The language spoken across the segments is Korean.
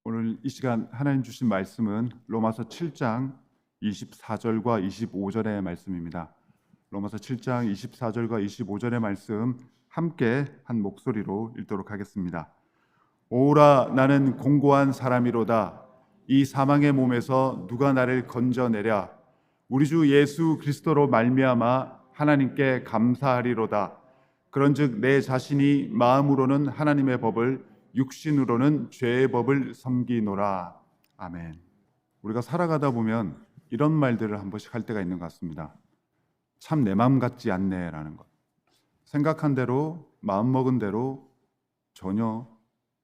오늘 이 시간 하나님 주신 말씀은 로마서 7장 24절과 25절의 말씀입니다. 로마서 7장 24절과 25절의 말씀 함께 한 목소리로 읽도록 하겠습니다. 오라 나는 공고한 사람이로다. 이 사망의 몸에서 누가 나를 건져내랴. 우리 주 예수 그리스도로 말미암아 하나님께 감사하리로다. 그런즉 내 자신이 마음으로는 하나님의 법을 육신으로는 죄의 법을 섬기노라. 아멘. 우리가 살아가다 보면 이런 말들을 한 번씩 할 때가 있는 것 같습니다. 참 내 마음 같지 않네라는 것. 생각한 대로 마음 먹은 대로 전혀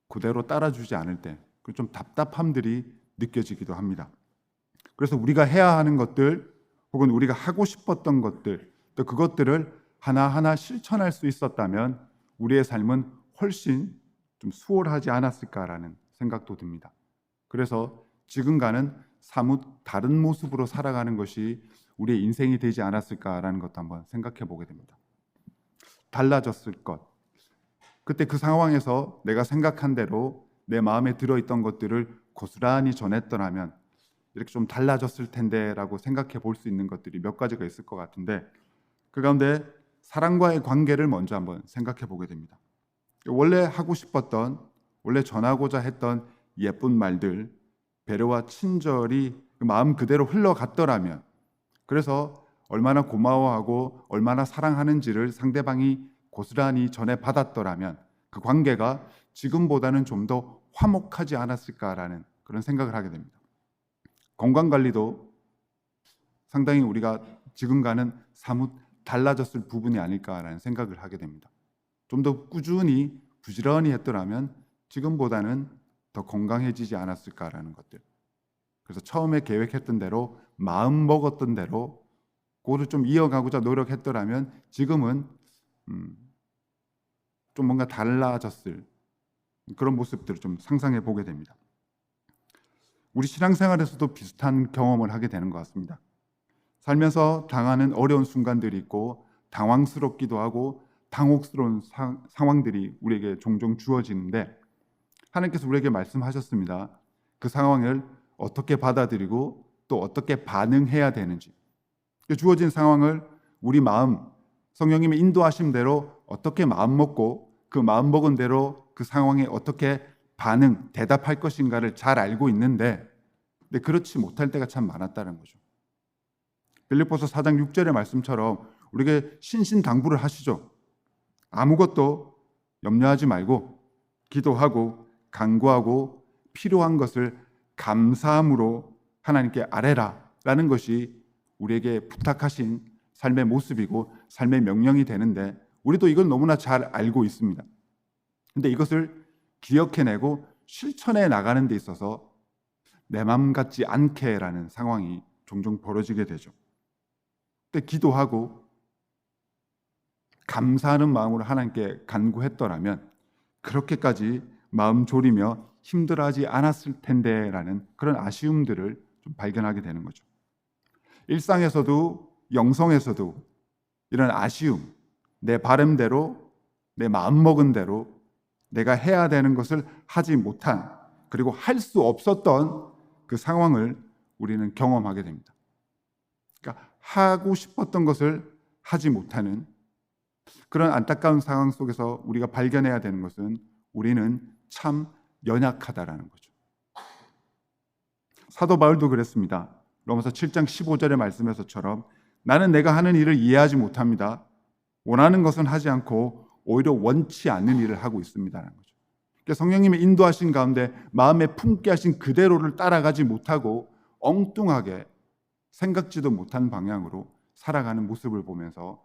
그대로 따라주지 않을 때 좀 답답함들이 느껴지기도 합니다. 그래서 우리가 해야 하는 것들 혹은 우리가 하고 싶었던 것들 또 그것들을 하나하나 실천할 수 있었다면 우리의 삶은 훨씬 좀 수월하지 않았을까라는 생각도 듭니다. 그래서 지금과는 사뭇 다른 모습으로 살아가는 것이 우리의 인생이 되지 않았을까라는 것도 한번 생각해 보게 됩니다. 달라졌을 것. 그때 그 상황에서 내가 생각한 대로 내 마음에 들어있던 것들을 고스란히 전했더라면 이렇게 좀 달라졌을 텐데라고 생각해 볼 수 있는 것들이 몇 가지가 있을 것 같은데 그 가운데 사랑과의 관계를 먼저 한번 생각해 보게 됩니다. 원래 하고 싶었던, 원래 전하고자 했던 예쁜 말들, 배려와 친절이 마음 그대로 흘러갔더라면, 그래서 얼마나 고마워하고 얼마나 사랑하는지를 상대방이 고스란히 전해받았더라면 그 관계가 지금보다는 좀 더 화목하지 않았을까라는 그런 생각을 하게 됩니다. 건강관리도 상당히 우리가 지금과는 사뭇 달라졌을 부분이 아닐까라는 생각을 하게 됩니다. 좀 더 꾸준히 부지런히 했더라면 지금보다는 더 건강해지지 않았을까라는 것들. 그래서 처음에 계획했던 대로 마음 먹었던 대로 그거를 좀 이어가고자 노력했더라면 지금은 좀 뭔가 달라졌을 그런 모습들을 좀 상상해 보게 됩니다. 우리 신앙생활에서도 비슷한 경험을 하게 되는 것 같습니다. 살면서 당하는 어려운 순간들이 있고 당황스럽기도 하고 당혹스러운 상황들이 우리에게 종종 주어지는데 하나님께서 우리에게 말씀하셨습니다. 그 상황을 어떻게 받아들이고 또 어떻게 반응해야 되는지, 주어진 상황을 우리 마음, 성령님의 인도하심대로 어떻게 마음 먹고 그 마음 먹은 대로 그 상황에 어떻게 대답할 것인가를 잘 알고 있는데 근데 그렇지 못할 때가 참 많았다는 거죠. 빌립보서 4장 6절의 말씀처럼 우리에게 신신당부를 하시죠. 아무것도 염려하지 말고 기도하고 간구하고 필요한 것을 감사함으로 하나님께 아뢰라 라는 것이 우리에게 부탁하신 삶의 모습이고 삶의 명령이 되는데 우리도 이걸 너무나 잘 알고 있습니다. 근데 이것을 기억해내고 실천해 나가는 데 있어서 내 맘 같지 않게라는 상황이 종종 벌어지게 되죠. 그때 기도하고 감사하는 마음으로 하나님께 간구했더라면 그렇게까지 마음 졸이며 힘들어하지 않았을 텐데라는 그런 아쉬움들을 좀 발견하게 되는 거죠. 일상에서도 영성에서도 이런 아쉬움, 내 바람대로 내 마음먹은 대로 내가 해야 되는 것을 하지 못한 그리고 할 수 없었던 그 상황을 우리는 경험하게 됩니다. 그러니까 하고 싶었던 것을 하지 못하는 그런 안타까운 상황 속에서 우리가 발견해야 되는 것은 우리는 참 연약하다라는 거죠. 사도 바울도 그랬습니다. 로마서 7장 15절의 말씀에서처럼 나는 내가 하는 일을 이해하지 못합니다. 원하는 것은 하지 않고 오히려 원치 않는 일을 하고 있습니다라는 거죠. 그러니까 성령님의 인도하신 가운데 마음에 품게 하신 그대로를 따라가지 못하고 엉뚱하게 생각지도 못한 방향으로 살아가는 모습을 보면서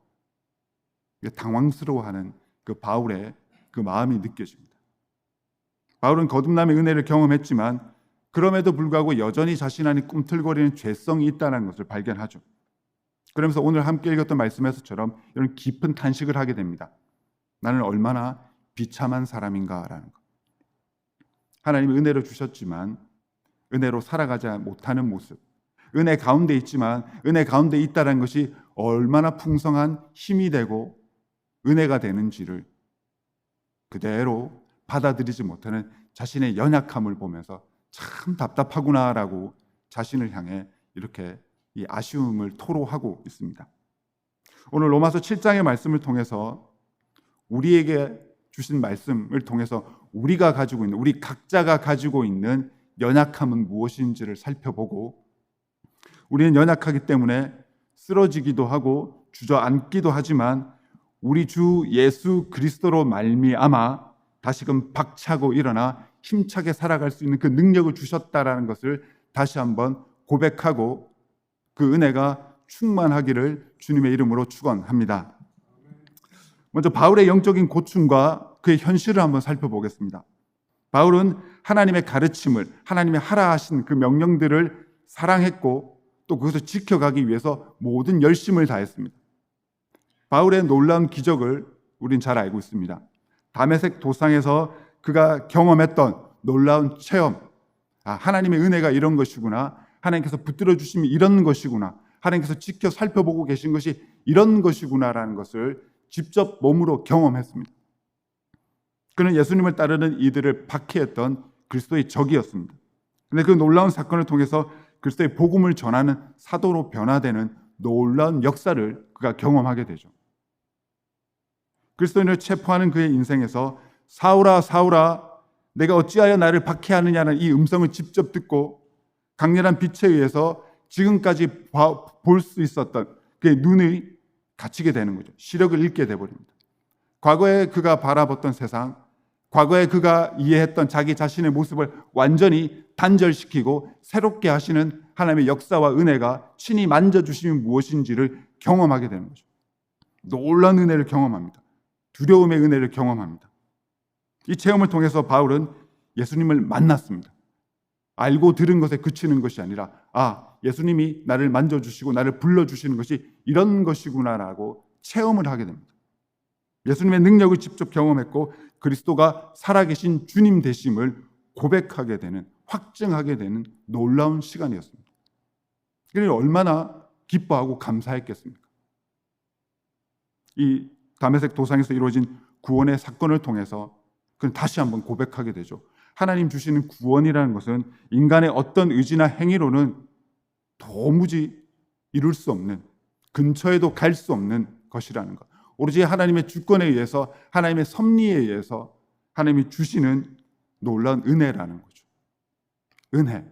당황스러워하는 그 바울의 그 마음이 느껴집니다. 바울은 거듭남의 은혜를 경험했지만 그럼에도 불구하고 여전히 자신 안에 꿈틀거리는 죄성이 있다는 것을 발견하죠. 그러면서 오늘 함께 읽었던 말씀에서처럼 이런 깊은 탄식을 하게 됩니다. 나는 얼마나 비참한 사람인가라는 것. 하나님이 은혜를 주셨지만 은혜로 살아가지 못하는 모습, 은혜 가운데 있지만 은혜 가운데 있다는 것이 얼마나 풍성한 힘이 되고 은혜가 되는지를 그대로 받아들이지 못하는 자신의 연약함을 보면서 참 답답하구나라고 자신을 향해 이렇게 이 아쉬움을 토로하고 있습니다. 오늘 로마서 7장의 말씀을 통해서 우리에게 주신 말씀을 통해서 우리가 가지고 있는, 우리 각자가 가지고 있는 연약함은 무엇인지를 살펴보고, 우리는 연약하기 때문에 쓰러지기도 하고 주저앉기도 하지만 우리 주 예수 그리스도로 말미암아 다시금 박차고 일어나 힘차게 살아갈 수 있는 그 능력을 주셨다라는 것을 다시 한번 고백하고 그 은혜가 충만하기를 주님의 이름으로 축원합니다. 먼저 바울의 영적인 고충과 그의 현실을 한번 살펴보겠습니다. 바울은 하나님의 가르침을, 하나님의 하라 하신 그 명령들을 사랑했고 또 그것을 지켜가기 위해서 모든 열심을 다했습니다. 바울의 놀라운 기적을 우린 잘 알고 있습니다. 다메섹 도상에서 그가 경험했던 놀라운 체험, 하나님의 은혜가 이런 것이구나, 하나님께서 붙들어 주심이 이런 것이구나, 하나님께서 지켜 살펴보고 계신 것이 이런 것이구나라는 것을 직접 몸으로 경험했습니다. 그는 예수님을 따르는 이들을 박해했던 그리스도의 적이었습니다. 그런데 그 놀라운 사건을 통해서 그리스도의 복음을 전하는 사도로 변화되는 놀라운 역사를 그가 경험하게 되죠. 그리스도인을 체포하는 그의 인생에서 사울아 사울아 내가 어찌하여 나를 박해하느냐는 이 음성을 직접 듣고 강렬한 빛에 의해서 지금까지 볼 수 있었던 그의 눈이 갇히게 되는 거죠. 시력을 잃게 되어버립니다. 과거에 그가 바라봤던 세상, 과거에 그가 이해했던 자기 자신의 모습을 완전히 단절시키고 새롭게 하시는 하나님의 역사와 은혜가 친히 만져주심이 무엇인지를 경험하게 되는 거죠. 놀라운 은혜를 경험합니다. 두려움의 은혜를 경험합니다. 이 체험을 통해서 바울은 예수님을 만났습니다. 알고 들은 것에 그치는 것이 아니라 예수님이 나를 만져주시고 나를 불러주시는 것이 이런 것이구나라고 체험을 하게 됩니다. 예수님의 능력을 직접 경험했고 그리스도가 살아계신 주님 되심을 고백하게 되는, 확증하게 되는 놀라운 시간이었습니다. 그러니 얼마나 기뻐하고 감사했겠습니까? 이 다메섹 도상에서 이루어진 구원의 사건을 통해서 그는 다시 한번 고백하게 되죠. 하나님 주시는 구원이라는 것은 인간의 어떤 의지나 행위로는 도무지 이룰 수 없는, 근처에도 갈 수 없는 것이라는 것. 오로지 하나님의 주권에 의해서, 하나님의 섭리에 의해서 하나님이 주시는 놀라운 은혜라는 거죠. 은혜.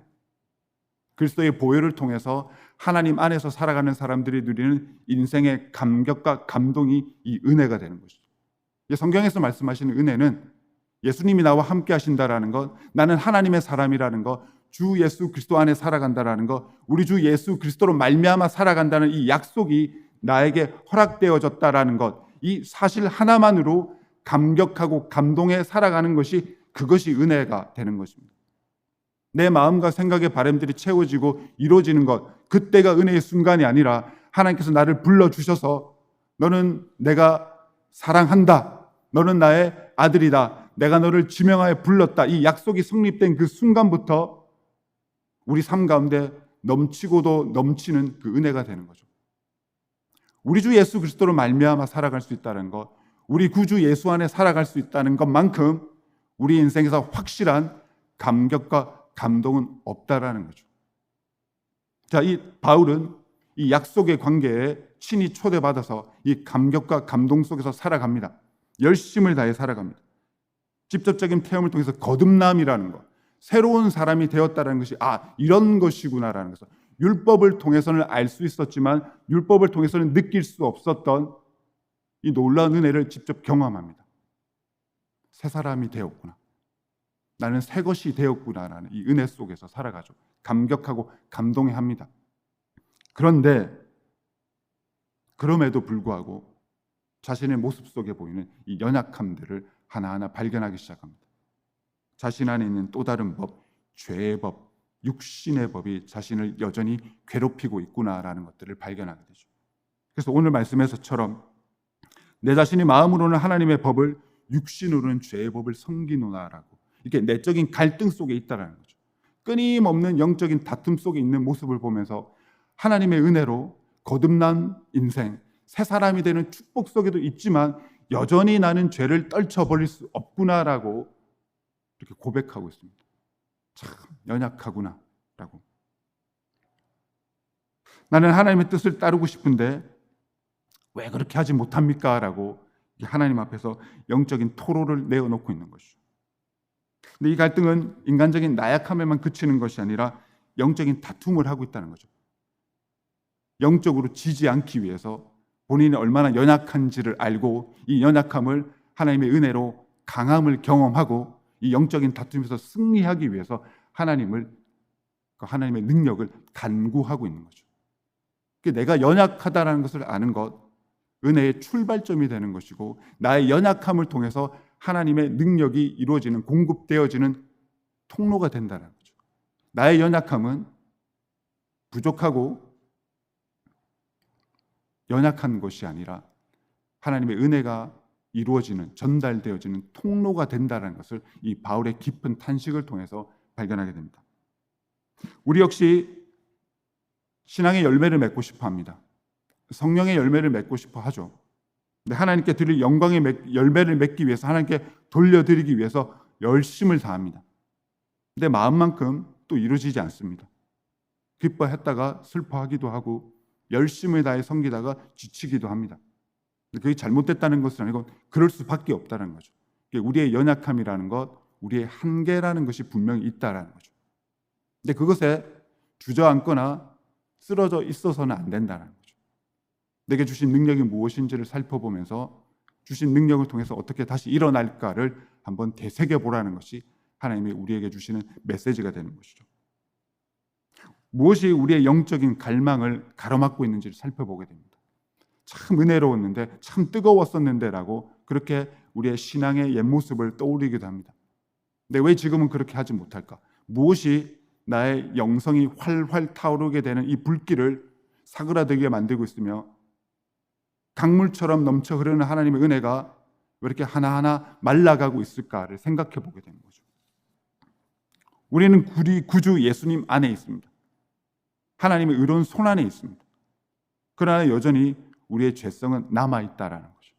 그리스도의 보혈을 통해서 하나님 안에서 살아가는 사람들이 누리는 인생의 감격과 감동이 이 은혜가 되는 것이죠. 성경에서 말씀하시는 은혜는 예수님이 나와 함께 하신다라는 것, 나는 하나님의 사람이라는 것, 주 예수 그리스도 안에 살아간다라는 것, 우리 주 예수 그리스도로 말미암아 살아간다는 이 약속이 나에게 허락되어졌다라는 것, 이 사실 하나만으로 감격하고 감동해 살아가는 것이 그것이 은혜가 되는 것입니다. 내 마음과 생각의 바람들이 채워지고 이루어지는 것, 그때가 은혜의 순간이 아니라 하나님께서 나를 불러주셔서 너는 내가 사랑한다, 너는 나의 아들이다, 내가 너를 지명하여 불렀다, 이 약속이 성립된 그 순간부터 우리 삶 가운데 넘치고도 넘치는 그 은혜가 되는 거죠. 우리 주 예수 그리스도로 말미암아 살아갈 수 있다는 것, 우리 구주 예수 안에 살아갈 수 있다는 것만큼 우리 인생에서 확실한 감격과 감동은 없다라는 거죠. 자, 이 바울은 이 약속의 관계에 친히 초대받아서 이 감격과 감동 속에서 살아갑니다. 열심을 다해 살아갑니다. 직접적인 체험을 통해서 거듭남이라는 것, 새로운 사람이 되었다는 것이 이런 것이구나라는 것을 율법을 통해서는 알 수 있었지만 율법을 통해서는 느낄 수 없었던 이 놀라운 은혜를 직접 경험합니다. 새 사람이 되었구나, 나는 새 것이 되었구나라는 이 은혜 속에서 살아가죠. 감격하고 감동해합니다. 그런데 그럼에도 불구하고 자신의 모습 속에 보이는 이 연약함들을 하나하나 발견하기 시작합니다. 자신 안에 있는 또 다른 법, 죄의 법, 육신의 법이 자신을 여전히 괴롭히고 있구나라는 것들을 발견하게 되죠. 그래서 오늘 말씀에서처럼 내 자신이 마음으로는 하나님의 법을, 육신으로는 죄의 법을 섬기노나라고 이렇게 내적인 갈등 속에 있다라는 거죠. 끊임없는 영적인 다툼 속에 있는 모습을 보면서 하나님의 은혜로 거듭난 인생, 새 사람이 되는 축복 속에도 있지만 여전히 나는 죄를 떨쳐버릴 수 없구나라고 이렇게 고백하고 있습니다. 참 연약하구나 라고. 나는 하나님의 뜻을 따르고 싶은데 왜 그렇게 하지 못합니까? 라고 하나님 앞에서 영적인 토로를 내어놓고 있는 것이죠. 근데 이 갈등은 인간적인 나약함에만 그치는 것이 아니라 영적인 다툼을 하고 있다는 거죠. 영적으로 지지 않기 위해서 본인이 얼마나 연약한지를 알고 이 연약함을 하나님의 은혜로 강함을 경험하고 이 영적인 다툼에서 승리하기 위해서 하나님의 능력을 간구하고 있는 거죠. 내가 연약하다는 것을 아는 것, 은혜의 출발점이 되는 것이고 나의 연약함을 통해서 하나님의 능력이 이루어지는, 공급되어지는 통로가 된다는 거죠. 나의 연약함은 부족하고 연약한 것이 아니라 하나님의 은혜가 이루어지는, 전달되어지는 통로가 된다는 것을 이 바울의 깊은 탄식을 통해서 발견하게 됩니다. 우리 역시 신앙의 열매를 맺고 싶어 합니다. 성령의 열매를 맺고 싶어 하죠. 근데 하나님께 드릴 영광의 열매를 맺기 위해서, 하나님께 돌려드리기 위해서 열심을 다합니다. 근데 마음만큼 또 이루어지지 않습니다. 기뻐했다가 슬퍼하기도 하고 열심을 다해 섬기다가 지치기도 합니다. 그게 잘못됐다는 것은 아니고 그럴 수밖에 없다는 거죠. 우리의 연약함이라는 것, 우리의 한계라는 것이 분명히 있다는 거죠. 근데 그것에 주저앉거나 쓰러져 있어서는 안 된다는 거죠. 내게 주신 능력이 무엇인지를 살펴보면서 주신 능력을 통해서 어떻게 다시 일어날까를 한번 되새겨보라는 것이 하나님이 우리에게 주시는 메시지가 되는 것이죠. 무엇이 우리의 영적인 갈망을 가로막고 있는지를 살펴보게 됩니다. 참 은혜로웠는데, 참 뜨거웠었는데 라고 그렇게 우리의 신앙의 옛 모습을 떠올리기도 합니다. 근데 왜 지금은 그렇게 하지 못할까? 무엇이 나의 영성이 활활 타오르게 되는 이 불길을 사그라들게 만들고 있으며 강물처럼 넘쳐 흐르는 하나님의 은혜가 왜 이렇게 하나하나 말라가고 있을까를 생각해 보게 되는 거죠. 우리는 구주 예수님 안에 있습니다. 하나님의 의로운 손 안에 있습니다. 그러나 여전히 우리의 죄성은 남아있다라는 거죠.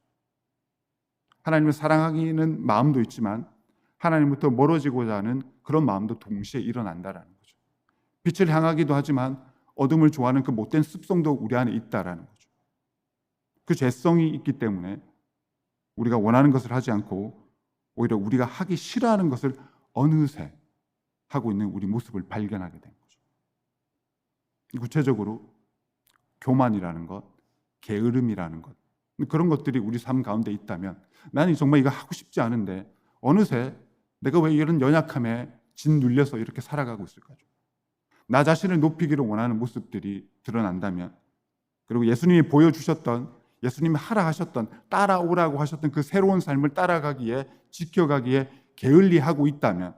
하나님을 사랑하기는 마음도 있지만 하나님부터 멀어지고자 하는 그런 마음도 동시에 일어난다라는 거죠. 빛을 향하기도 하지만 어둠을 좋아하는 그 못된 습성도 우리 안에 있다라는 거죠. 그 죄성이 있기 때문에 우리가 원하는 것을 하지 않고 오히려 우리가 하기 싫어하는 것을 어느새 하고 있는 우리 모습을 발견하게 된 거죠. 구체적으로 교만이라는 것, 게으름이라는 것, 그런 것들이 우리 삶 가운데 있다면 나는 정말 이거 하고 싶지 않은데 어느새 내가 왜 이런 연약함에 짓눌려서 이렇게 살아가고 있을까요? 나 자신을 높이기를 원하는 모습들이 드러난다면, 그리고 예수님이 보여주셨던, 예수님이 하라 하셨던, 따라오라고 하셨던 그 새로운 삶을 따라가기에, 지켜가기에 게을리하고 있다면,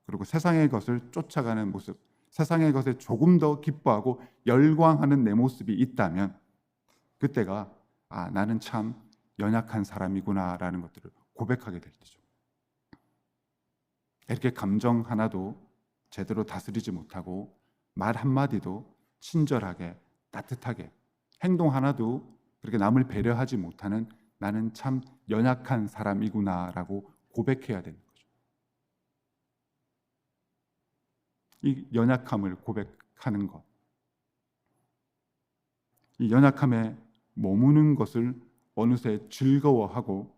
그리고 세상의 것을 쫓아가는 모습, 세상의 것에 조금 더 기뻐하고 열광하는 내 모습이 있다면 그때가 나는 참 연약한 사람이구나라는 것들을 고백하게 될 때죠. 이렇게 감정 하나도 제대로 다스리지 못하고 말 한마디도 친절하게 따뜻하게, 행동 하나도 그렇게 남을 배려하지 못하는 나는 참 연약한 사람이구나라고 고백해야 되는 거죠. 이 연약함을 고백하는 것, 이 연약함에 머무는 것을 어느새 즐거워하고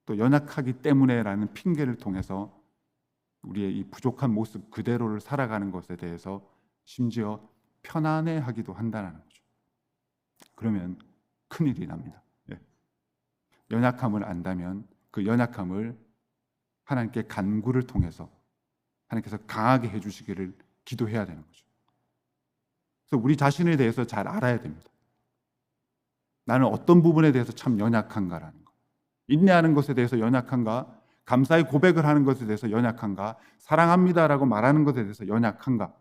또 연약하기 때문에라는 핑계를 통해서 우리의 이 부족한 모습 그대로를 살아가는 것에 대해서 심지어 편안해하기도 한다는 거죠. 그러면 큰일이 납니다. 연약함을 안다면 그 연약함을 하나님께 간구를 통해서 하나님께서 강하게 해주시기를 기도해야 되는 거죠. 그래서 우리 자신에 대해서 잘 알아야 됩니다. 나는 어떤 부분에 대해서 참 연약한가라는 것, 인내하는 것에 대해서 연약한가, 감사의 고백을 하는 것에 대해서 연약한가, 사랑합니다라고 말하는 것에 대해서 연약한가,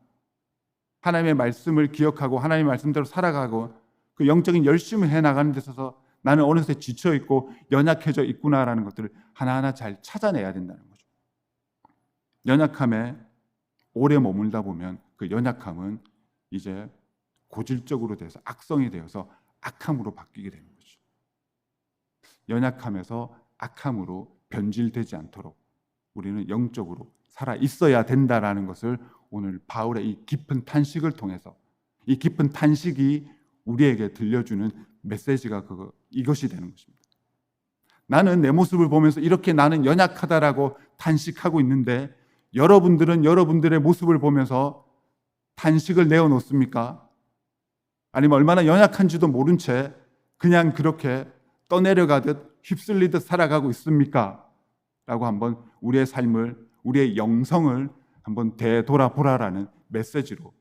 하나님의 말씀을 기억하고 하나님의 말씀대로 살아가고 그 영적인 열심을 해나가는 데 있어서 나는 어느새 지쳐있고 연약해져 있구나라는 것들을 하나하나 잘 찾아내야 된다는 거죠. 연약함에 오래 머물다 보면 그 연약함은 이제 고질적으로 돼서 악성이 되어서 악함으로 바뀌게 되는 거죠. 연약함에서 악함으로 변질되지 않도록 우리는 영적으로 살아 있어야 된다라는 것을 오늘 바울의 이 깊은 탄식을 통해서, 이 깊은 탄식이 우리에게 들려주는 메시지가 이것이 되는 것입니다. 나는 내 모습을 보면서 이렇게 나는 연약하다라고 탄식하고 있는데, 여러분들은 여러분들의 모습을 보면서 탄식을 내어놓습니까? 아니면 얼마나 연약한지도 모른 채 그냥 그렇게 떠내려가듯 휩쓸리듯 살아가고 있습니까? 라고 한번 우리의 삶을, 우리의 영성을 한번 되돌아보라라는 메시지로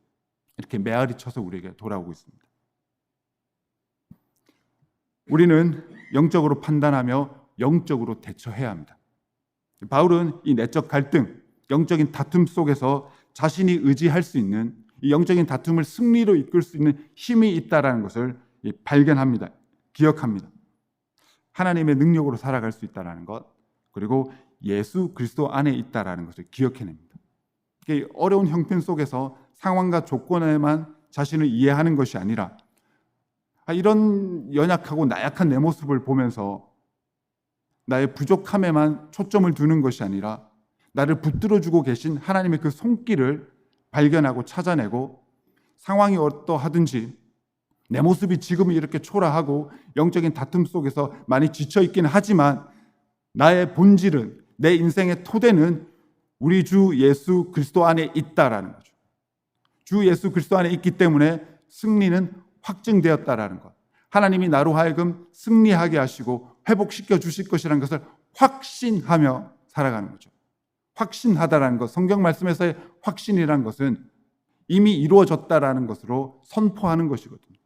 이렇게 메아리 쳐서 우리에게 돌아오고 있습니다. 우리는 영적으로 판단하며 영적으로 대처해야 합니다. 바울은 이 내적 갈등, 영적인 다툼 속에서 자신이 의지할 수 있는, 이 영적인 다툼을 승리로 이끌 수 있는 힘이 있다는 것을 발견합니다. 기억합니다. 하나님의 능력으로 살아갈 수 있다는 것, 그리고 예수 그리스도 안에 있다는 것을 기억해냅니다. 어려운 형편 속에서 상황과 조건에만 자신을 이해하는 것이 아니라, 이런 연약하고 나약한 내 모습을 보면서 나의 부족함에만 초점을 두는 것이 아니라 나를 붙들어주고 계신 하나님의 그 손길을 발견하고 찾아내고, 상황이 어떠하든지 내 모습이 지금 이렇게 초라하고 영적인 다툼 속에서 많이 지쳐있긴 하지만 나의 본질은, 내 인생의 토대는 우리 주 예수 그리스도 안에 있다라는 거죠. 주 예수 그리스도 안에 있기 때문에 승리는 확증되었다라는 것, 하나님이 나로 하여금 승리하게 하시고 회복시켜 주실 것이라는 것을 확신하며 살아가는 거죠. 확신하다라는 것, 성경 말씀에서의 확신이라는 것은 이미 이루어졌다라는 것으로 선포하는 것이거든요.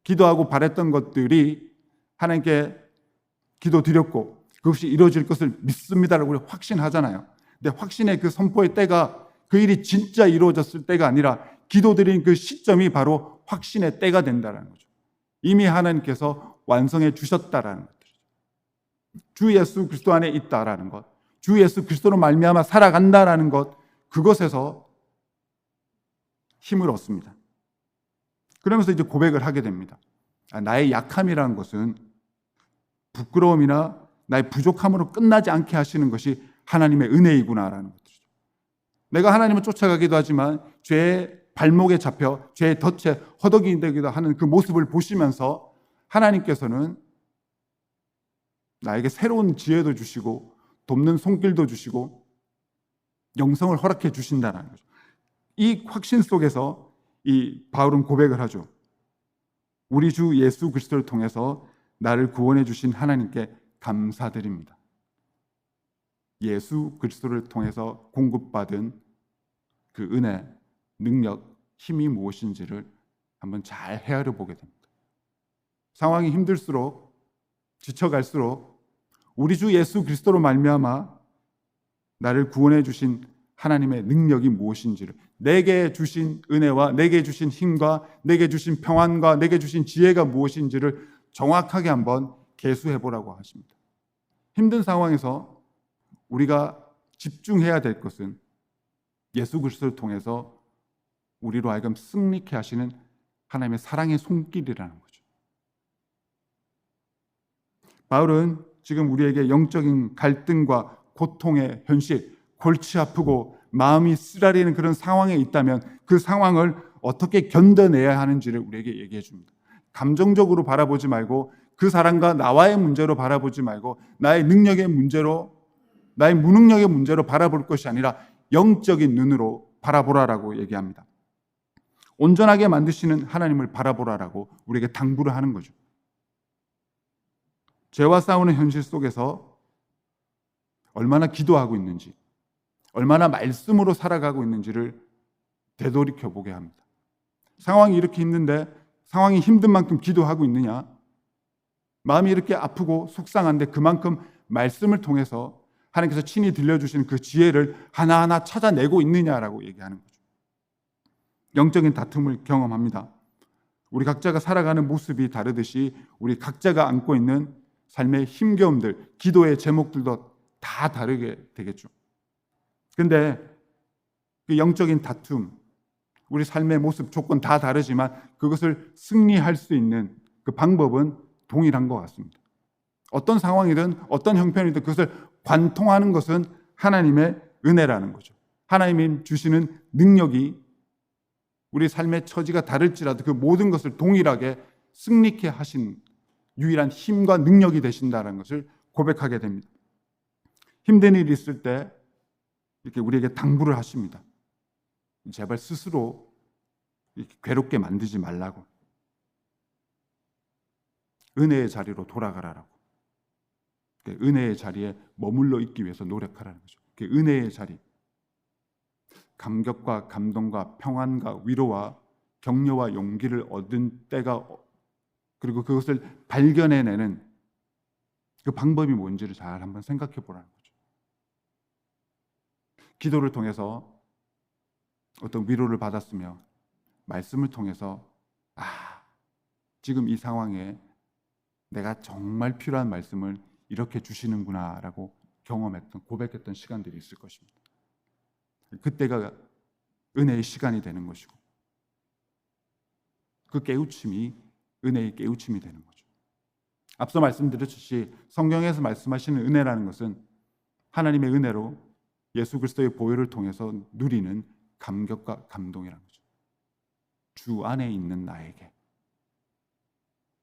기도하고 바랬던 것들이 하나님께 기도드렸고 그것이 이루어질 것을 믿습니다라고 우리 확신하잖아요. 근데 확신의 그 선포의 때가, 그 일이 진짜 이루어졌을 때가 아니라 기도드린 그 시점이 바로 확신의 때가 된다는 거죠. 이미 하나님께서 완성해 주셨다라는 것들이죠. 주 예수 그리스도 안에 있다라는 것, 주 예수 그리스도로 말미암아 살아간다라는 것, 그것에서 힘을 얻습니다. 그러면서 이제 고백을 하게 됩니다. 나의 약함이라는 것은 부끄러움이나 나의 부족함으로 끝나지 않게 하시는 것이 하나님의 은혜이구나라는 것이죠. 내가 하나님을 쫓아가기도 하지만 죄의 발목에 잡혀 죄의 덫에 허덕이 되기도 하는 그 모습을 보시면서 하나님께서는 나에게 새로운 지혜도 주시고 돕는 손길도 주시고 영성을 허락해 주신다는 거죠. 이 확신 속에서 이 바울은 고백을 하죠. 우리 주 예수 그리스도를 통해서 나를 구원해 주신 하나님께 감사드립니다. 예수 그리스도를 통해서 공급받은 그 은혜, 능력, 힘이 무엇인지를 한번 잘 헤아려 보게 됩니다. 상황이 힘들수록, 지쳐갈수록 우리 주 예수 그리스도로 말미암아 나를 구원해 주신 하나님의 능력이 무엇인지를, 내게 주신 은혜와 내게 주신 힘과 내게 주신 평안과 내게 주신 지혜가 무엇인지를 정확하게 한번 계수해 보라고 하십니다. 힘든 상황에서 우리가 집중해야 될 것은 예수 그리스도를 통해서 우리로 하여금 승리케 하시는 하나님의 사랑의 손길이라는 거죠. 바울은 지금 우리에게 영적인 갈등과 고통의 현실, 골치 아프고 마음이 쓰라리는 그런 상황에 있다면 그 상황을 어떻게 견뎌내야 하는지를 우리에게 얘기해 줍니다. 감정적으로 바라보지 말고, 그 사람과 나와의 문제로 바라보지 말고, 나의 능력의 문제로, 나의 무능력의 문제로 바라볼 것이 아니라 영적인 눈으로 바라보라라고 얘기합니다. 온전하게 만드시는 하나님을 바라보라라고 우리에게 당부를 하는 거죠. 죄와 싸우는 현실 속에서 얼마나 기도하고 있는지, 얼마나 말씀으로 살아가고 있는지를 되돌이켜 보게 합니다. 상황이 이렇게 힘든데 상황이 힘든 만큼 기도하고 있느냐? 마음이 이렇게 아프고 속상한데 그만큼 말씀을 통해서 하나님께서 친히 들려주시는 그 지혜를 하나하나 찾아내고 있느냐라고 얘기하는 거죠. 영적인 다툼을 경험합니다. 우리 각자가 살아가는 모습이 다르듯이 우리 각자가 안고 있는 삶의 힘겨움들, 기도의 제목들도 다 다르게 되겠죠. 그런데 그 영적인 다툼, 우리 삶의 모습, 조건 다 다르지만 그것을 승리할 수 있는 그 방법은 동일한 것 같습니다. 어떤 상황이든 어떤 형편이든 그것을 관통하는 것은 하나님의 은혜라는 거죠. 하나님이 주시는 능력이 우리 삶의 처지가 다를지라도 그 모든 것을 동일하게 승리케 하신 유일한 힘과 능력이 되신다는 것을 고백하게 됩니다. 힘든 일이 있을 때 이렇게 우리에게 당부를 하십니다. 제발 스스로 이렇게 괴롭게 만들지 말라고. 은혜의 자리로 돌아가라라고. 은혜의 자리에 머물러 있기 위해서 노력하라는 거죠. 은혜의 자리. 감격과 감동과 평안과 위로와 격려와 용기를 얻은 때가, 그리고 그것을 발견해내는 그 방법이 뭔지를 잘 한번 생각해 보라는 거죠. 기도를 통해서 어떤 위로를 받았으며 말씀을 통해서 지금 이 상황에 내가 정말 필요한 말씀을 이렇게 주시는구나라고 경험했던, 고백했던 시간들이 있을 것입니다. 그때가 은혜의 시간이 되는 것이고, 그 깨우침이 은혜의 깨우침이 되는 거죠. 앞서 말씀드렸듯이 성경에서 말씀하시는 은혜라는 것은 하나님의 은혜로 예수 그리스도의 보혈을 통해서 누리는 감격과 감동이라는 거죠. 주 안에 있는 나에게,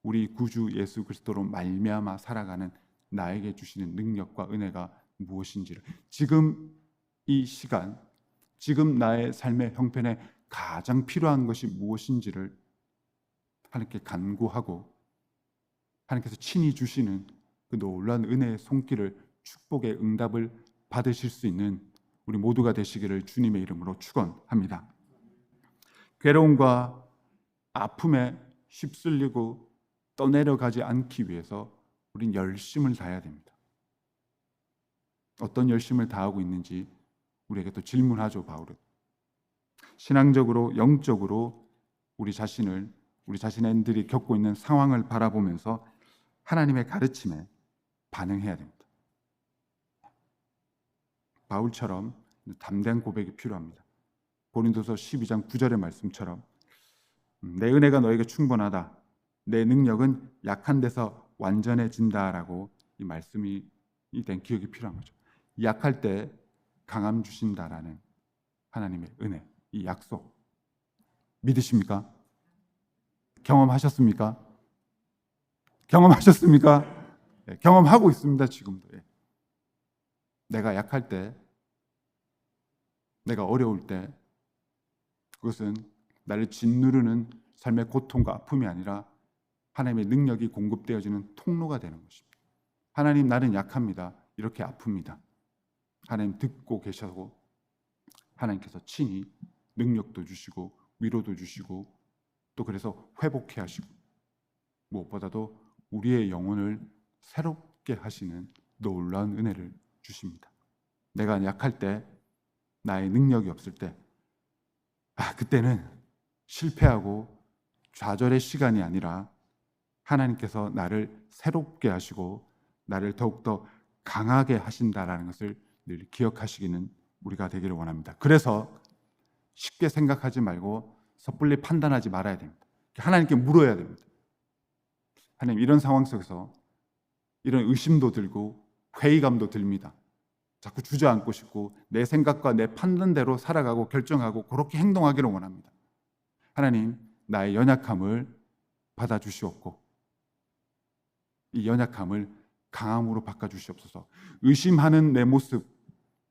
우리 구주 예수 그리스도로 말미암아 살아가는 나에게 주시는 능력과 은혜가 무엇인지를, 지금 이 시간, 지금 나의 삶의 형편에 가장 필요한 것이 무엇인지를 하나님께 간구하고 하나님께서 친히 주시는 그 놀라운 은혜의 손길을, 축복의 응답을 받으실 수 있는 우리 모두가 되시기를 주님의 이름으로 축원합니다. 괴로움과 아픔에 휩쓸리고 떠내려가지 않기 위해서 우린 열심을 다해야 됩니다. 어떤 열심을 다하고 있는지 우리에게 또 질문하죠, 바울은. 신앙적으로, 영적으로 우리 자신들이 겪고 있는 상황을 바라보면서 하나님의 가르침에 반응해야 됩니다. 바울처럼 담대한 고백이 필요합니다. 고린도서 12장 9절의 말씀처럼 내 은혜가 너에게 충분하다. 내 능력은 약한 데서 완전해진다라고 이 말씀이 된 기억이 필요한 거죠. 약할 때 강함 주신다라는 하나님의 은혜, 이 약속 믿으십니까? 경험하셨습니까? 경험하셨습니까? 네, 경험하고 있습니다. 지금도. 내가 약할 때, 내가 어려울 때, 그것은 나를 짓누르는 삶의 고통과 아픔이 아니라 하나님의 능력이 공급되어지는 통로가 되는 것입니다. 하나님, 나는 약합니다. 이렇게 아픕니다. 하나님 듣고 계셔고 하나님께서 친히 능력도 주시고 위로도 주시고 또 그래서 회복해 하시고 무엇보다도 우리의 영혼을 새롭게 하시는 놀라운 은혜를 주십니다. 내가 약할 때, 나의 능력이 없을 때, 그때는 실패하고 좌절의 시간이 아니라 하나님께서 나를 새롭게 하시고 나를 더욱더 강하게 하신다라는 것을 늘 기억하시기는 우리가 되기를 원합니다. 그래서 쉽게 생각하지 말고 섣불리 판단하지 말아야 됩니다. 하나님께 물어야 됩니다. 하나님, 이런 상황 속에서 이런 의심도 들고 회의감도 듭니다. 자꾸 주저앉고 싶고 내 생각과 내 판단대로 살아가고 결정하고 그렇게 행동하기를 원합니다. 하나님, 나의 연약함을 받아주시옵고 이 연약함을 강함으로 바꿔주시옵소서. 의심하는 내 모습,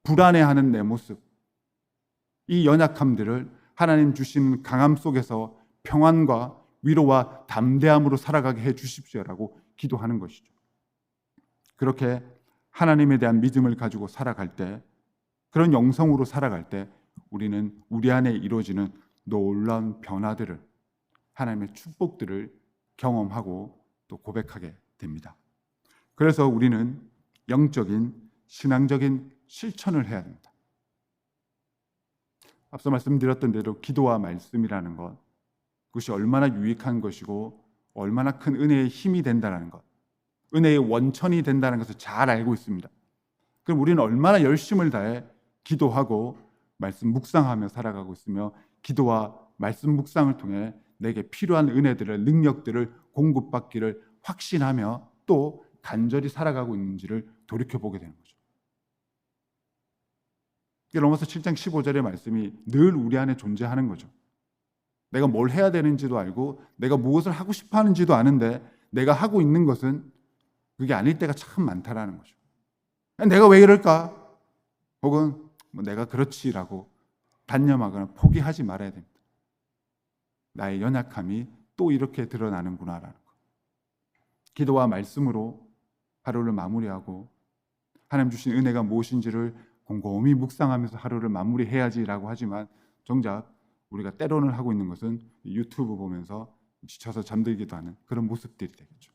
불안해하는 내 모습, 이 연약함들을 하나님 주신 강함 속에서 평안과 위로와 담대함으로 살아가게 해 주십시오라고 기도하는 것이죠. 그렇게 하나님에 대한 믿음을 가지고 살아갈 때, 그런 영성으로 살아갈 때 우리는 우리 안에 이루어지는 놀라운 변화들을, 하나님의 축복들을 경험하고 또 고백하게 됩니다. 그래서 우리는 영적인, 신앙적인 실천을 해야 됩니다. 앞서 말씀드렸던 대로 기도와 말씀이라는 것, 그것이 얼마나 유익한 것이고 얼마나 큰 은혜의 힘이 된다는 것, 은혜의 원천이 된다는 것을 잘 알고 있습니다. 그럼 우리는 얼마나 열심을 다해 기도하고 말씀 묵상하며 살아가고 있으며 기도와 말씀 묵상을 통해 내게 필요한 은혜들을, 능력들을 공급받기를 확신하며 또 간절히 살아가고 있는지를 돌이켜보게 되는 거죠. 로마서 7장 15절의 말씀이 늘 우리 안에 존재하는 거죠. 내가 뭘 해야 되는지도 알고 내가 무엇을 하고 싶어 하는지도 아는데 내가 하고 있는 것은 그게 아닐 때가 참 많다라는 거죠. 내가 왜 이럴까? 혹은 내가 그렇지라고 단념하거나 포기하지 말아야 됩니다. 나의 연약함이 또 이렇게 드러나는구나라는 거. 기도와 말씀으로 하루를 마무리하고 하나님 주신 은혜가 무엇인지를 곰곰이 묵상하면서 하루를 마무리해야지라고 하지만 정작 우리가 때로는 하고 있는 것은 유튜브 보면서 지쳐서 잠들기도 하는 그런 모습들이 되겠죠.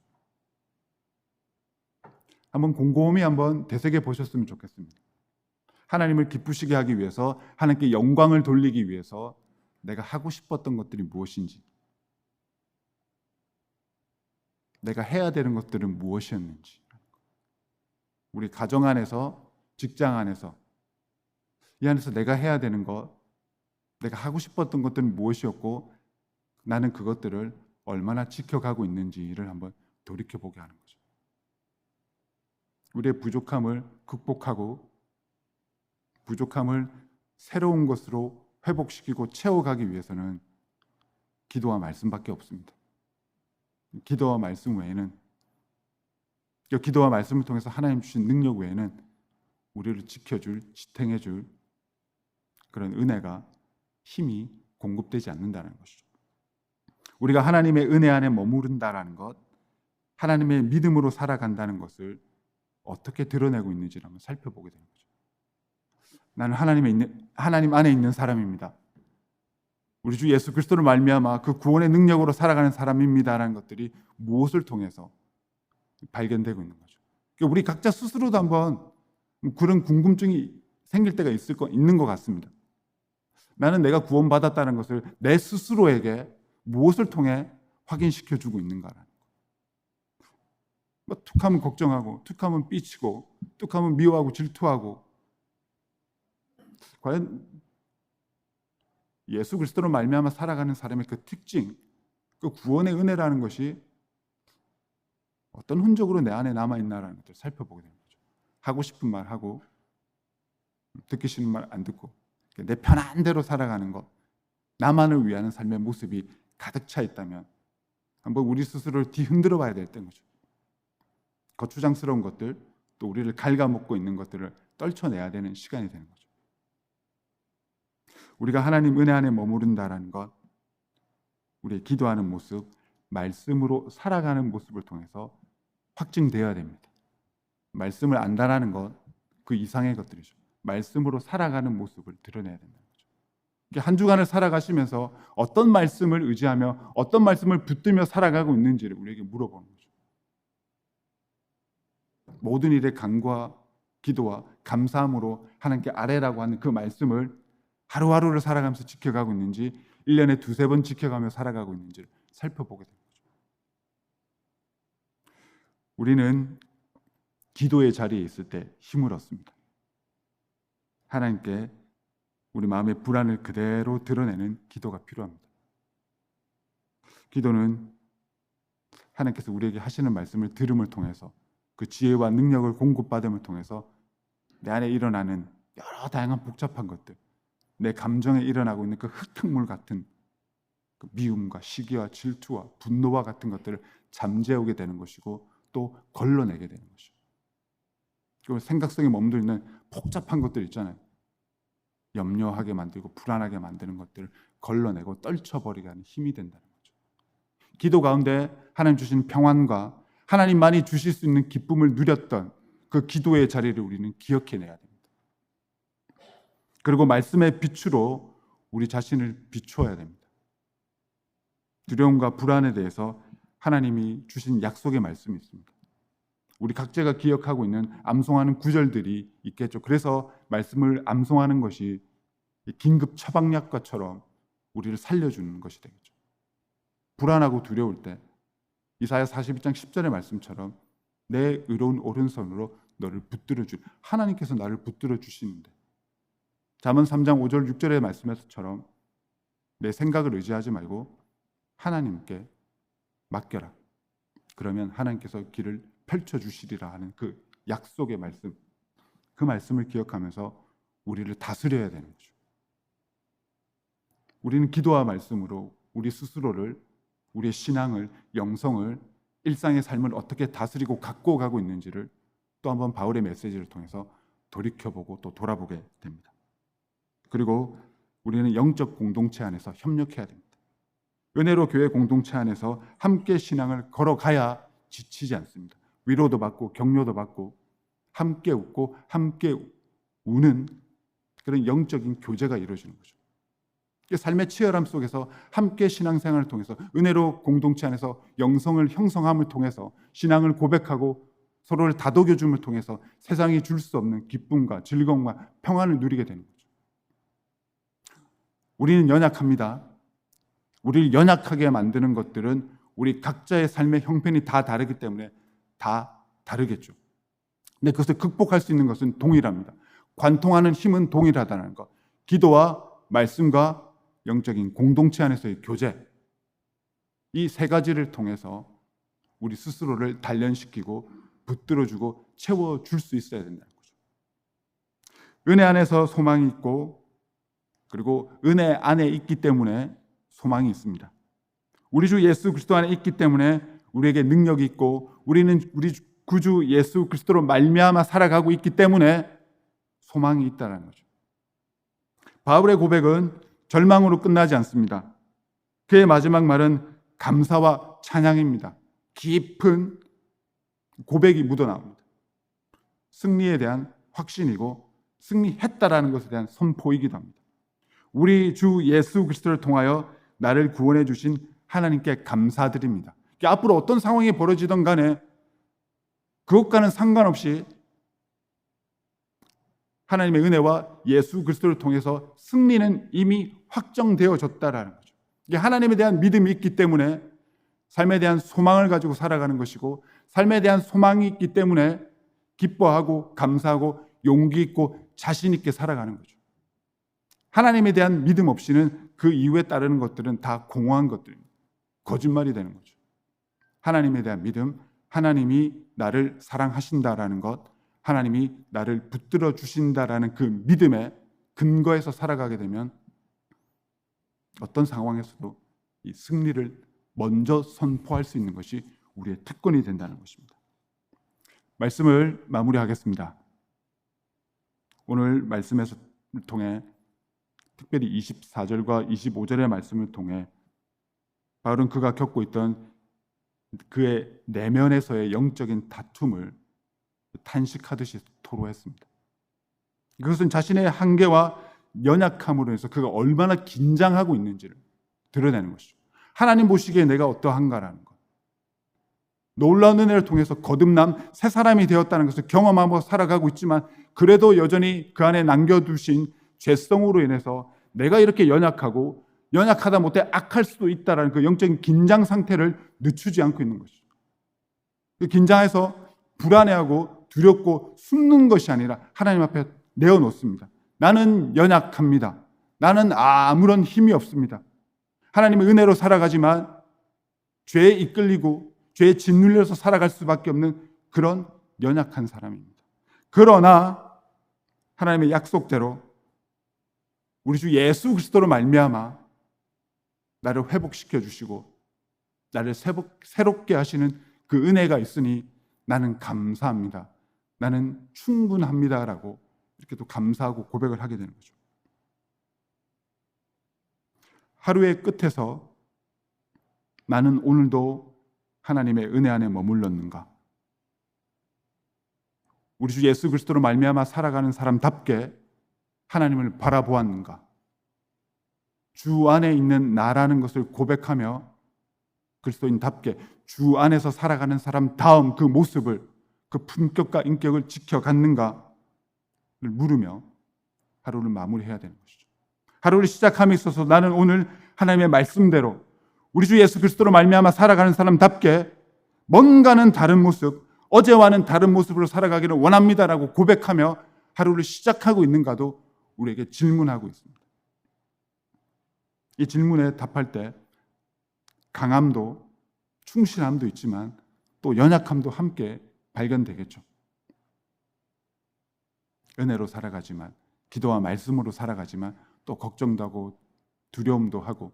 한번 곰곰이 한번 되새겨 보셨으면 좋겠습니다. 하나님을 기쁘시게 하기 위해서, 하나님께 영광을 돌리기 위해서 내가 하고 싶었던 것들이 무엇인지, 내가 해야 되는 것들은 무엇이었는지, 우리 가정 안에서, 직장 안에서, 이 안에서 내가 해야 되는 것, 내가 하고 싶었던 것들은 무엇이었고 나는 그것들을 얼마나 지켜가고 있는지를 한번 돌이켜보게 하는 거죠. 우리의 부족함을 극복하고 부족함을 새로운 것으로 회복시키고 채워가기 위해서는 기도와 말씀밖에 없습니다. 기도와 말씀 외에는, 기도와 말씀을 통해서 하나님 주신 능력 외에는 우리를 지켜줄, 지탱해줄 그런 은혜가, 힘이 공급되지 않는다는 것이죠. 우리가 하나님의 은혜 안에 머무른다라는 것, 하나님의 믿음으로 살아간다는 것을 어떻게 드러내고 있는지를 한번 살펴보게 되는 거죠. 나는 하나님 안에 있는 사람입니다. 우리 주 예수 그리스도를 말미암아 그 구원의 능력으로 살아가는 사람입니다라는 것들이 무엇을 통해서 발견되고 있는 거죠. 우리 각자 스스로도 한번 그런 궁금증이 생길 때가 있는 것 같습니다. 나는 내가 구원받았다는 것을 내 스스로에게 무엇을 통해 확인시켜주고 있는가라는 거. 툭하면 걱정하고, 툭하면 삐치고, 툭하면 미워하고 질투하고, 과연 예수 그리스도로 말미암아 살아가는 사람의 그 특징, 그 구원의 은혜라는 것이 어떤 흔적으로 내 안에 남아있나라는 것을 살펴보게 되는 거죠. 하고 싶은 말 하고, 듣기 싫은 말 안 듣고, 내 편한 대로 살아가는 것, 나만을 위하는 삶의 모습이 가득 차 있다면 한번 우리 스스로를 뒤흔들어 봐야 될 때인 거죠. 거추장스러운 것들, 또 우리를 갉아먹고 있는 것들을 떨쳐내야 되는 시간이 되는 거죠. 우리가 하나님 은혜 안에 머무른다라는 것, 우리의 기도하는 모습, 말씀으로 살아가는 모습을 통해서 확증되어야 됩니다. 말씀을 안다라는 것, 그 이상의 것들이죠. 말씀으로 살아가는 모습을 드러내야 된다는 거죠. 한 주간을 살아가시면서 어떤 말씀을 의지하며 어떤 말씀을 붙들며 살아가고 있는지를 우리에게 물어보는 거죠. 모든 일에 간구와 기도와 감사함으로 하나님께 아뢰라고 하는 그 말씀을 하루하루를 살아가면서 지켜가고 있는지, 1년에 두세 번 지켜가며 살아가고 있는지를 살펴보게 됩니다. 우리는 기도의 자리에 있을 때 힘을 얻습니다. 하나님께 우리 마음의 불안을 그대로 드러내는 기도가 필요합니다. 기도는 하나님께서 우리에게 하시는 말씀을 들음을 통해서, 그 지혜와 능력을 공급받음을 통해서 내 안에 일어나는 여러 다양한 복잡한 것들, 내 감정에 일어나고 있는 그 흙탕물 같은 그 미움과 시기와 질투와 분노와 같은 것들을 잠재우게 되는 것이고 또 걸러내게 되는 것이죠. 그리고 생각성에 멈춰있는 복잡한 것들 있잖아요. 염려하게 만들고 불안하게 만드는 것들을 걸러내고 떨쳐버리게 하는 힘이 된다는 거죠. 기도 가운데 하나님 주신 평안과 하나님만이 주실 수 있는 기쁨을 누렸던 그 기도의 자리를 우리는 기억해내야 됩니다. 그리고 말씀의 빛으로 우리 자신을 비추어야 됩니다. 두려움과 불안에 대해서 하나님이 주신 약속의 말씀이 있습니다. 우리 각자가 기억하고 있는 암송하는 구절들이 있겠죠. 그래서 말씀을 암송하는 것이 긴급 처방약과처럼 우리를 살려주는 것이 되겠죠. 불안하고 두려울 때 이사야 42장 10절의 말씀처럼 내 의로운 오른손으로 너를 붙들어 주, 하나님께서 나를 붙들어 주시는데, 잠언 3장 5절 6절의 말씀에서처럼 내 생각을 의지하지 말고 하나님께 맡겨라. 그러면 하나님께서 길을 펼쳐주시리라 하는 그 약속의 말씀, 그 말씀을 기억하면서 우리를 다스려야 되는 거죠. 우리는 기도와 말씀으로 우리 스스로를, 우리의 신앙을, 영성을, 일상의 삶을 어떻게 다스리고 갖고 가고 있는지를 또 한번 바울의 메시지를 통해서 돌이켜보고 또 돌아보게 됩니다. 그리고 우리는 영적 공동체 안에서 협력해야 됩니다. 은혜로 교회 공동체 안에서 함께 신앙을 걸어가야 지치지 않습니다. 위로도 받고 격려도 받고 함께 웃고 함께 우는 그런 영적인 교제가 이루어지는 거죠. 삶의 치열함 속에서 함께 신앙생활을 통해서 은혜로 공동체 안에서 영성을 형성함을 통해서 신앙을 고백하고 서로를 다독여줌을 통해서 세상이 줄 수 없는 기쁨과 즐거움과 평안을 누리게 되는 거죠. 우리는 연약합니다. 우리를 연약하게 만드는 것들은 우리 각자의 삶의 형편이 다 다르기 때문에 다 다르겠죠. 근데 그것을 극복할 수 있는 것은 동일합니다. 관통하는 힘은 동일하다는 것. 기도와 말씀과 영적인 공동체 안에서의 교제, 이 세 가지를 통해서 우리 스스로를 단련시키고 붙들어주고 채워줄 수 있어야 된다는 거죠. 은혜 안에서 소망이 있고 그리고 은혜 안에 있기 때문에 소망이 있습니다. 우리 주 예수 그리스도 안에 있기 때문에 우리에게 능력이 있고 우리는 우리 구주 예수 그리스도로 말미암아 살아가고 있기 때문에 소망이 있다는 거죠. 바울의 고백은 절망으로 끝나지 않습니다. 그의 마지막 말은 감사와 찬양입니다. 깊은 고백이 묻어나옵니다. 승리에 대한 확신이고 승리했다라는 것에 대한 선포이기도 합니다. 우리 주 예수 그리스도를 통하여 나를 구원해 주신 하나님께 감사드립니다. 앞으로 어떤 상황이 벌어지든 간에 그것과는 상관없이 하나님의 은혜와 예수 그리스도를 통해서 승리는 이미 확정되어졌다라는 거죠. 이게 하나님에 대한 믿음이 있기 때문에 삶에 대한 소망을 가지고 살아가는 것이고 삶에 대한 소망이 있기 때문에 기뻐하고 감사하고 용기 있고 자신 있게 살아가는 거죠. 하나님에 대한 믿음 없이는 그 이후에 따르는 것들은 다 공허한 것들입니다. 거짓말이 되는 거죠. 하나님에 대한 믿음, 하나님이 나를 사랑하신다라는 것, 하나님이 나를 붙들어 주신다라는 그 믿음의 근거에서 살아가게 되면 어떤 상황에서도 이 승리를 먼저 선포할 수 있는 것이 우리의 특권이 된다는 것입니다. 말씀을 마무리하겠습니다. 오늘 말씀을 통해 특별히 24절과 25절의 말씀을 통해 바울은 그가 겪고 있던 그의 내면에서의 영적인 다툼을 탄식하듯이 토로했습니다. 그것은 자신의 한계와 연약함으로 해서 그가 얼마나 긴장하고 있는지를 드러내는 것이죠. 하나님 보시기에 내가 어떠한가라는 것. 놀라운 은혜를 통해서 거듭남 새 사람이 되었다는 것을 경험하며 살아가고 있지만 그래도 여전히 그 안에 남겨두신 죄성으로 인해서 내가 이렇게 연약하고 연약하다 못해 악할 수도 있다라는 그 영적인 긴장 상태를 늦추지 않고 있는 것이죠. 그 긴장해서 불안해하고 두렵고 숨는 것이 아니라 하나님 앞에 내어놓습니다. 나는 연약합니다. 나는 아무런 힘이 없습니다. 하나님의 은혜로 살아가지만 죄에 이끌리고 죄에 짓눌려서 살아갈 수밖에 없는 그런 연약한 사람입니다. 그러나 하나님의 약속대로 우리 주 예수 그리스도로 말미암아 나를 회복시켜 주시고 나를 새롭게 하시는 그 은혜가 있으니 나는 감사합니다. 나는 충분합니다라고 이렇게 또 감사하고 고백을 하게 되는 거죠. 하루의 끝에서 나는 오늘도 하나님의 은혜 안에 머물렀는가? 우리 주 예수 그리스도로 말미암아 살아가는 사람답게 하나님을 바라보았는가? 주 안에 있는 나라는 것을 고백하며 그리스도인답게 주 안에서 살아가는 사람 다음 그 모습을, 그 품격과 인격을 지켜갔는가를 물으며 하루를 마무리해야 되는 것이죠. 하루를 시작함에 있어서 나는 오늘 하나님의 말씀대로 우리 주 예수 그리스도로 말미암아 살아가는 사람답게 뭔가는 다른 모습, 어제와는 다른 모습으로 살아가기를 원합니다라고 고백하며 하루를 시작하고 있는가도 우리에게 질문하고 있습니다. 이 질문에 답할 때 강함도 충실함도 있지만 또 연약함도 함께 발견되겠죠. 은혜로 살아가지만 기도와 말씀으로 살아가지만 또 걱정도 하고 두려움도 하고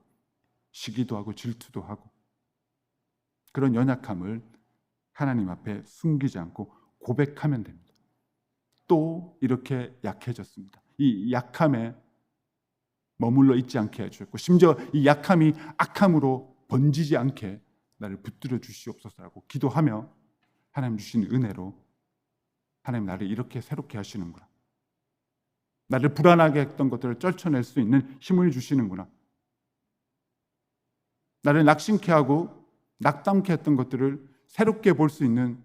시기도 하고 질투도 하고 그런 연약함을 하나님 앞에 숨기지 않고 고백하면 됩니다. 또 이렇게 약해졌습니다. 이 약함에 머물러 있지 않게 해주셨고 심지어 이 약함이 악함으로 번지지 않게 나를 붙들어 주시옵소서라고 기도하며 하나님 주신 은혜로 하나님 나를 이렇게 새롭게 하시는구나. 나를 불안하게 했던 것들을 떨쳐낼 수 있는 힘을 주시는구나. 나를 낙심케 하고 낙담케 했던 것들을 새롭게 볼 수 있는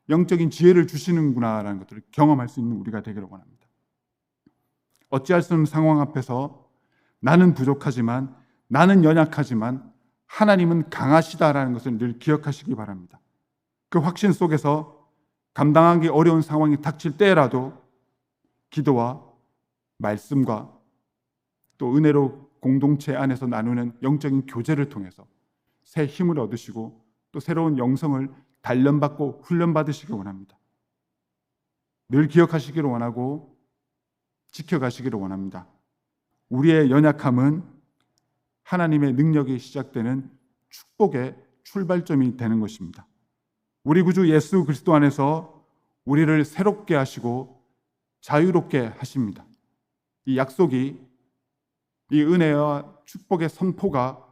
영적인 지혜를 주시는구나라는 것들을 경험할 수 있는 우리가 되기를 원합니다. 어찌할 수 없는 상황 앞에서 나는 부족하지만 나는 연약하지만 하나님은 강하시다라는 것을 늘 기억하시기 바랍니다. 그 확신 속에서 감당하기 어려운 상황이 닥칠 때라도 기도와 말씀과 또 은혜로 공동체 안에서 나누는 영적인 교제를 통해서 새 힘을 얻으시고 또 새로운 영성을 단련받고 훈련받으시기 원합니다. 늘 기억하시기를 원하고 지켜가시기를 원합니다. 우리의 연약함은 하나님의 능력이 시작되는 축복의 출발점이 되는 것입니다. 우리 구주 예수 그리스도 안에서 우리를 새롭게 하시고 자유롭게 하십니다. 이 약속이, 이 은혜와 축복의 선포가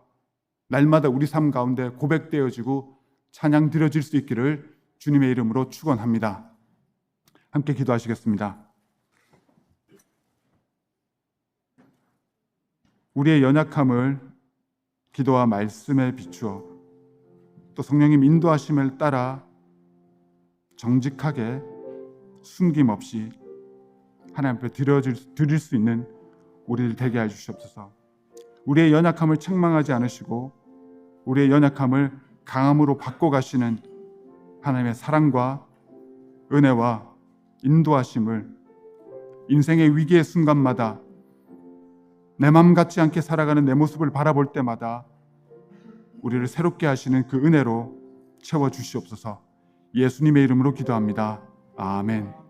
날마다 우리 삶 가운데 고백되어지고 찬양 드려질 수 있기를 주님의 이름으로 축원합니다. 함께 기도하시겠습니다. 우리의 연약함을 기도와 말씀에 비추어 또 성령님 인도하심을 따라 정직하게 숨김없이 하나님 앞에 드릴 수 있는 우리를 되게 해 주시옵소서. 우리의 연약함을 책망하지 않으시고 우리의 연약함을 강함으로 바꿔가시는 하나님의 사랑과 은혜와 인도하심을 인생의 위기의 순간마다 내 맘 같지 않게 살아가는 내 모습을 바라볼 때마다 우리를 새롭게 하시는 그 은혜로 채워주시옵소서. 예수님의 이름으로 기도합니다. 아멘.